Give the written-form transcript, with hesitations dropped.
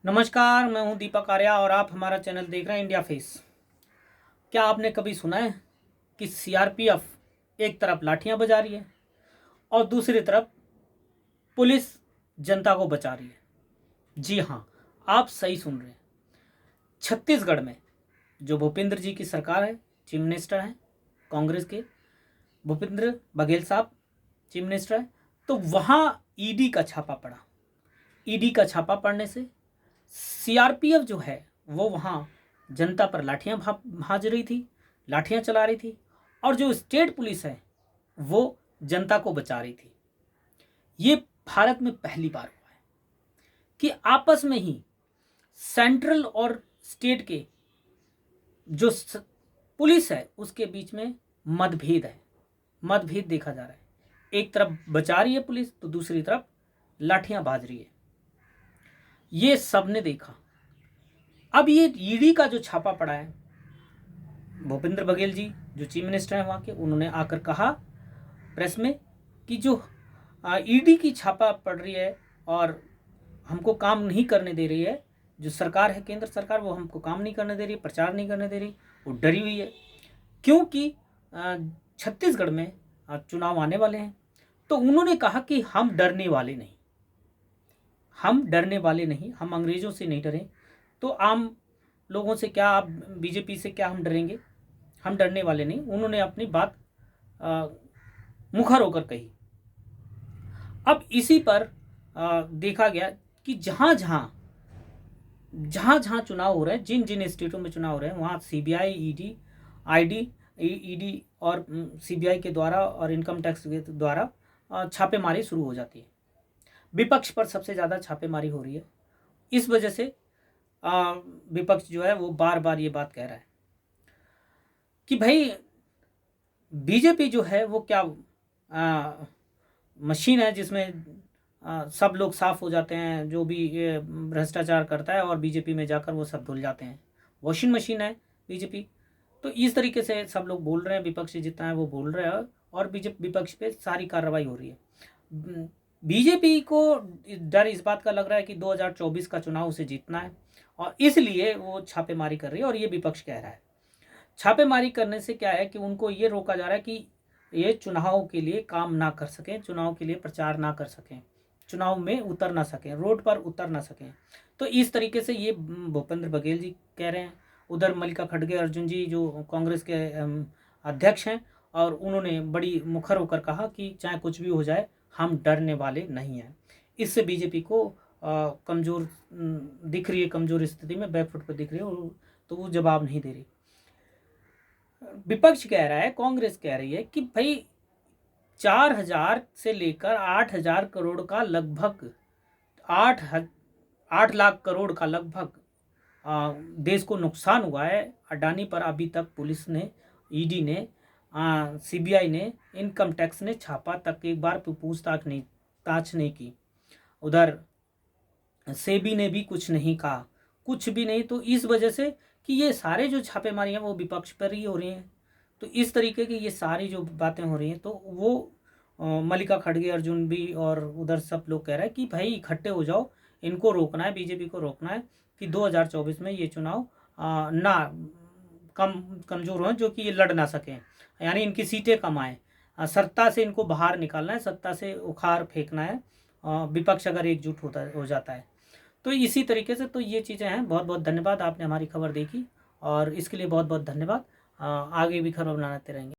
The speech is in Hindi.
नमस्कार, मैं हूं दीपक आर्या और आप हमारा चैनल देख रहे हैं इंडिया फेस। क्या आपने कभी सुना है कि सीआरपीएफ एक तरफ लाठियां बजा रही है और दूसरी तरफ पुलिस जनता को बचा रही है? जी हाँ, आप सही सुन रहे हैं। छत्तीसगढ़ में जो भूपेंद्र जी की सरकार है, चीफ मिनिस्टर हैं कांग्रेस के, भूपेंद्र बघेल साहब चीफ मिनिस्टर है, तो वहाँ ईडी का छापा पड़ा। ईडी का छापा पड़ने से सीआरपीएफ जो है वो वहाँ जनता पर लाठियां भाज रही थी, लाठियां चला रही थी, और जो स्टेट पुलिस है वो जनता को बचा रही थी। ये भारत में पहली बार हुआ है कि आपस में ही सेंट्रल और स्टेट के जो पुलिस है उसके बीच में मतभेद देखा जा रहा है। एक तरफ बचा रही है पुलिस तो दूसरी तरफ लाठियां बाज रही है। ये सबने देखा। अब ये ईडी का जो छापा पड़ा है, भूपेंद्र बघेल जी जो चीफ मिनिस्टर हैं वहाँ के, उन्होंने आकर कहा प्रेस में कि जो ईडी की छापा पड़ रही है और हमको काम नहीं करने दे रही है, जो सरकार है केंद्र सरकार, वो हमको काम नहीं करने दे रही, प्रचार नहीं करने दे रही, वो डरी हुई है क्योंकि छत्तीसगढ़ में चुनाव आने वाले हैं। तो उन्होंने कहा कि हम डरने वाले नहीं, हम अंग्रेजों से नहीं डरे, तो आम लोगों से क्या, आप बीजेपी से क्या हम डरेंगे, हम डरने वाले नहीं। उन्होंने अपनी बात मुखर होकर कही। अब इसी पर देखा गया कि जहाँ जहाँ चुनाव हो रहे हैं, जिन जिन स्टेटों में चुनाव हो रहे हैं, वहाँ सीबीआई, ईडी और सीबीआई के द्वारा और इनकम टैक्स के द्वारा छापेमारी शुरू हो जाती है। विपक्ष पर सबसे ज़्यादा छापेमारी हो रही है। इस वजह से विपक्ष जो है वो बार बार ये बात कह रहा है कि भाई बीजेपी जो है वो क्या मशीन है जिसमें सब लोग साफ हो जाते हैं, जो भी भ्रष्टाचार करता है और बीजेपी में जाकर वो सब धुल जाते हैं, वॉशिंग मशीन है बीजेपी। तो इस तरीके से सब लोग बोल रहे हैं, विपक्ष जितना है वो बोल रहे हैं और बीजेपी विपक्ष पे सारी कार्रवाई हो रही है। बीजेपी को डर इस बात का लग रहा है कि 2024 का चुनाव उसे जीतना है और इसलिए वो छापेमारी कर रही है। और ये विपक्ष कह रहा है छापेमारी करने से क्या है कि उनको ये रोका जा रहा है कि ये चुनाव के लिए काम ना कर सकें, चुनाव के लिए प्रचार ना कर सकें, चुनाव में उतर ना सकें, रोड पर उतर ना सकें। तो इस तरीके से ये भूपेंद्र बघेल जी कह रहे हैं। उधर मल्लिका खड़गे अर्जुन जी जो कांग्रेस के अध्यक्ष हैं, और उन्होंने बड़ी मुखर होकर कहा कि चाहे कुछ भी हो जाए हम डरने वाले नहीं हैं। इससे बीजेपी को कमज़ोर दिख रही है, कमज़ोर स्थिति में बैकफुट पर दिख रही है, तो वो जवाब नहीं दे रही। विपक्ष कह रहा है, कांग्रेस कह रही है कि भाई 4,000 से लेकर 8,000 करोड़ का लगभग 8 लाख करोड़ का लगभग देश को नुकसान हुआ है। अडानी पर अभी तक पुलिस ने, ईडी ने, सीबीआई ने, इनकम टैक्स ने छापा तक एक बार पूछताछ नहीं की। उधर सेबी ने भी कुछ नहीं कहा, कुछ भी नहीं। तो इस वजह से कि ये सारे जो छापेमारी हैं वो विपक्ष पर ही हो रही हैं। तो इस तरीके की ये सारी जो बातें हो रही हैं, तो वो मल्लिका खड़गे अर्जुन भी और उधर सब लोग कह रहे हैं कि भाई इकट्ठे हो जाओ, इनको रोकना है, बीजेपी को रोकना है कि 2024 में ये चुनाव ना कमज़ोर हों, जो कि ये लड़ ना सकें, यानी इनकी सीटें कम आएँ, सत्ता से इनको बाहर निकालना है, सत्ता से उखाड़ फेंकना है विपक्ष अगर एकजुट हो जाता है। तो इसी तरीके से तो ये चीज़ें हैं। बहुत बहुत धन्यवाद, आपने हमारी खबर देखी और इसके लिए बहुत बहुत धन्यवाद। आगे भी खबर बनाते रहेंगे।